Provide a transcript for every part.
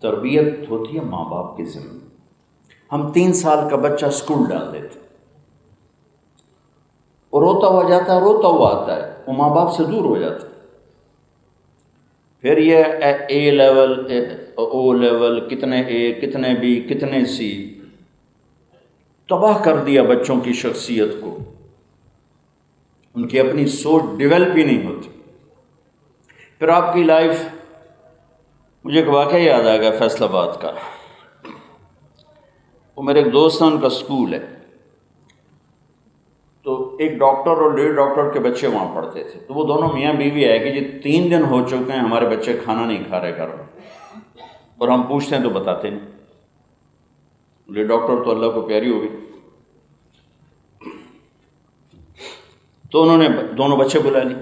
تربیت ہوتی ہے ماں باپ کی ذمہ۔ ہم 3 سال کا بچہ اسکول ڈال دیتے، وہ روتا ہوا جاتا ہے، روتا ہوا آتا ہے، وہ ماں باپ سے دور ہو جاتا ہے۔ پھر یہ اے لیول، او لیول، کتنے اے، کتنے بی، کتنے سی، تباہ کر دیا بچوں کی شخصیت کو، ان کی اپنی سوچ ڈیولپ ہی نہیں ہوتی۔ پھر آپ کی لائف، مجھے ایک واقعہ یاد آ گیا فیصل آباد کا۔ وہ میرے ایک دوست ہیں، ان کا اسکول ہے، تو ایک ڈاکٹر اور لیڈی ڈاکٹر کے بچے وہاں پڑھتے تھے، تو وہ دونوں میاں بیوی ہے کہ جی 3 دن ہو چکے ہیں ہمارے بچے کھانا نہیں کھا رہے گھر میں، اور ہم پوچھتے ہیں تو بتاتے نہیں۔ لیڈی ڈاکٹر تو اللہ کو پیاری ہوگی، تو انہوں نے دونوں بچے بلا لی،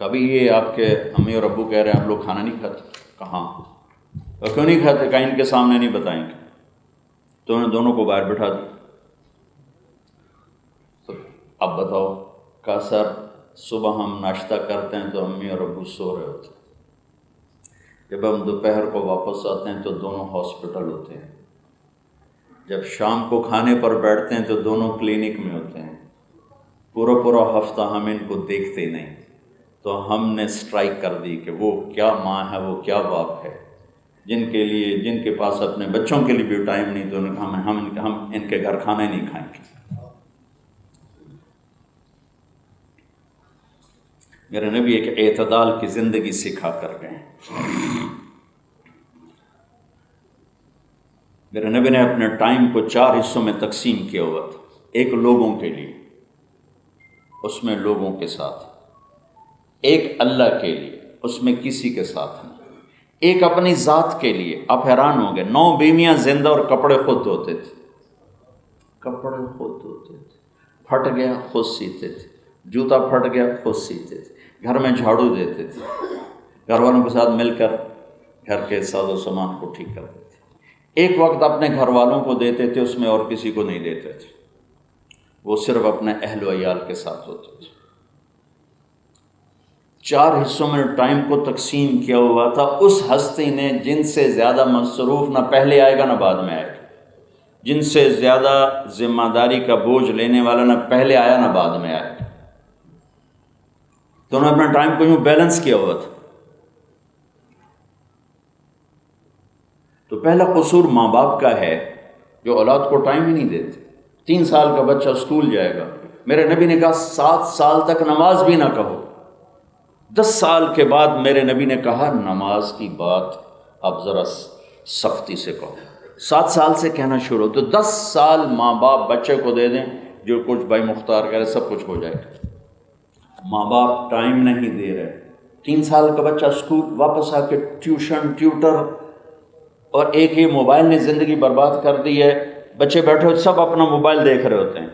کبھی یہ آپ کے امی اور ابو کہہ رہے ہیں آپ لوگ کھانا نہیں کھاتے، کہاں، اور کیوں نہیں کھاتے، کہیں ان کے سامنے نہیں بتائیں گے۔ تو انہوں نے دونوں کو باہر بٹھا دیا، اب بتاؤ، کہا سر صبح ہم ناشتہ کرتے ہیں تو امی اور ابو سو رہے ہوتے ہیں، جب ہم دوپہر کو واپس آتے ہیں تو دونوں ہاسپٹل ہوتے ہیں، جب شام کو کھانے پر بیٹھتے ہیں تو دونوں کلینک میں ہوتے ہیں، پورا ہفتہ ہم ان کو دیکھتے نہیں۔ تو ہم نے اسٹرائک کر دی کہ وہ کیا ماں ہے، وہ کیا باپ ہے، جن کے پاس اپنے بچوں کے لیے بھی ٹائم نہیں، تو انہوں نے کہا ہم ان کے گھر کھانا ہی نہیں کھائیں گے۔ میرے نبی ایک اعتدال کی زندگی سکھا کر گئے۔ میرے نبی نے اپنے ٹائم کو 4 حصوں میں تقسیم کیا ہوا تھا، ایک لوگوں کے لیے، اس میں لوگوں کے ساتھ، ایک اللہ کے لیے، اس میں کسی کے ساتھ نہیں، ایک اپنی ذات کے لیے۔ آپ حیران ہوں گے، 9 بیویاں زندہ اور کپڑے خود دھوتے تھے، کپڑے خود دھوتے تھے، پھٹ گیا خود سیتے تھے، جوتا پھٹ گیا خود سیتے تھے، گھر میں جھاڑو دیتے تھے، گھر والوں کے ساتھ مل کر گھر کے ساز و سامان کو ٹھیک کرتے تھے، ایک وقت اپنے گھر والوں کو دیتے تھے، اس میں اور کسی کو نہیں دیتے تھے، وہ صرف اپنے اہل و عیال کے ساتھ ہوتے تھے۔ 4 حصوں میں ٹائم کو تقسیم کیا ہوا تھا۔ اس ہستی نے جن سے زیادہ مصروف نہ پہلے آئے گا نہ بعد میں آئے گا، جن سے زیادہ ذمہ داری کا بوجھ لینے والا نہ پہلے آیا نہ بعد میں آئے گا، تو انہوں نے اپنا ٹائم کو یوں بیلنس کیا ہوا تھا۔ تو پہلا قصور ماں باپ کا ہے جو اولاد کو ٹائم ہی نہیں دیتے۔ 3 سال کا بچہ اسکول جائے گا، میرے نبی نے کہا 7 سال تک نماز بھی نہ کہو، 10 سال کے بعد میرے نبی نے کہا نماز کی بات اب ذرا سختی سے کہو۔ 7 سال سے کہنا شروع ہو، تو 10 سال ماں باپ بچے کو دے دیں، جو کچھ بھائی مختار کرے سب کچھ ہو جائے گا۔ ماں باپ ٹائم نہیں دے رہے، 3 سال کا بچہ اسکول واپس آ کے ٹیوشن، ٹیوٹر، اور ایک ہی موبائل نے زندگی برباد کر دی ہے۔ بچے بیٹھے ہوتے سب اپنا موبائل دیکھ رہے ہوتے ہیں،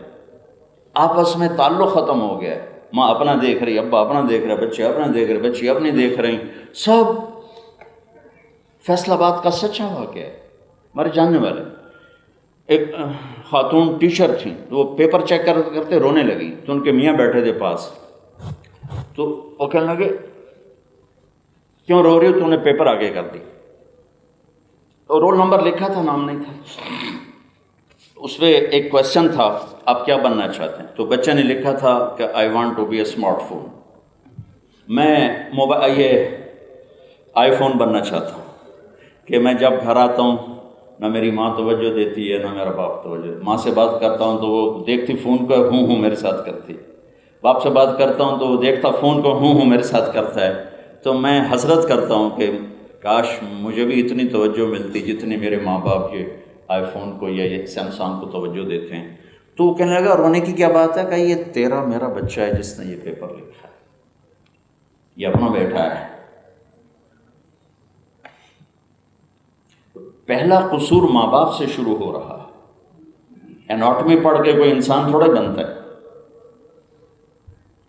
آپس میں تعلق ختم ہو گیا ہے، ماں اپنا دیکھ رہی، ابا اپنا دیکھ رہے، بچے اپنا دیکھ رہے، بچی اپنی دیکھ رہی، سب۔ فیصل آباد کا سچا واقعہ ہے، ہمارے جاننے والے ایک خاتون ٹیچر تھیں، تو وہ پیپر چیک کرتے رونے لگی، تو ان کے میاں بیٹھے تھے پاس، تو وہ کہنے لگے کیوں رو رہی ہو، تو نے پیپر آگے کر دی، اور رول نمبر لکھا تھا، نام نہیں تھا، اس پہ ایک کویسچن تھا آپ کیا بننا چاہتے ہیں، تو بچے نے لکھا تھا کہ I want to be a smart phone, میں یہ آئی فون بننا چاہتا ہوں کہ میں جب گھر آتا ہوں نہ میری ماں توجہ دیتی ہے نہ میرا باپ توجہ، ماں سے بات کرتا ہوں تو وہ دیکھتی فون کو ہوں میرے ساتھ کرتی، باپ سے بات کرتا ہوں تو وہ دیکھتا فون کو ہوں میرے ساتھ کرتا ہے، تو میں حسرت کرتا ہوں کہ کاش مجھے بھی اتنی توجہ ملتی جتنی میرے ماں باپ یہ آئی فون کو یا یہ سیمسنگ کو توجہ دیتے ہیں۔ تو وہ کہنے لگا رونے کی کیا بات ہے، کہ یہ تیرا میرا بچہ ہے جس نے یہ پیپر لکھا ہے، یہ اپنا بیٹا ہے۔ پہلا قصور ماں باپ سے شروع ہو رہا ہے۔ اناٹمی پڑھ کے کوئی انسان تھوڑا ہی بنتا ہے،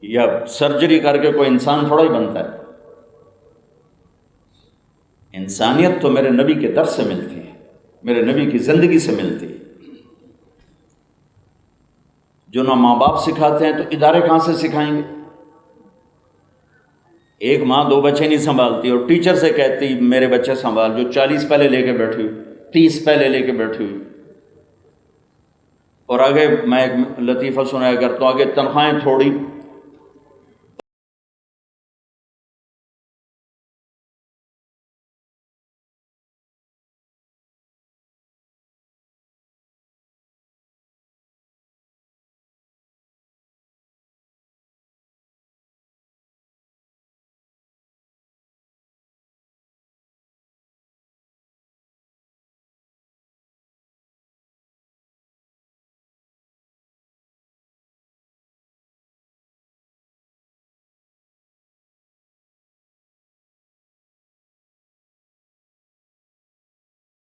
یا سرجری کر کے کوئی انسان تھوڑا ہی بنتا ہے۔ انسانیت تو میرے نبی کے در سے ملتی ہے، میرے نبی کی زندگی سے ملتی ہے۔ جو نہ ماں باپ سکھاتے ہیں تو ادارے کہاں سے سکھائیں گے؟ ایک ماں 2 بچے نہیں سنبھالتی اور ٹیچر سے کہتی میرے بچے سنبھال، جو 40 پہلے لے کے بیٹھی ہوئی، 30 پہلے لے کے بیٹھی ہوئی. اور آگے میں ایک لطیفہ سنایا کرتا ہوں، آگے تنخواہیں تھوڑی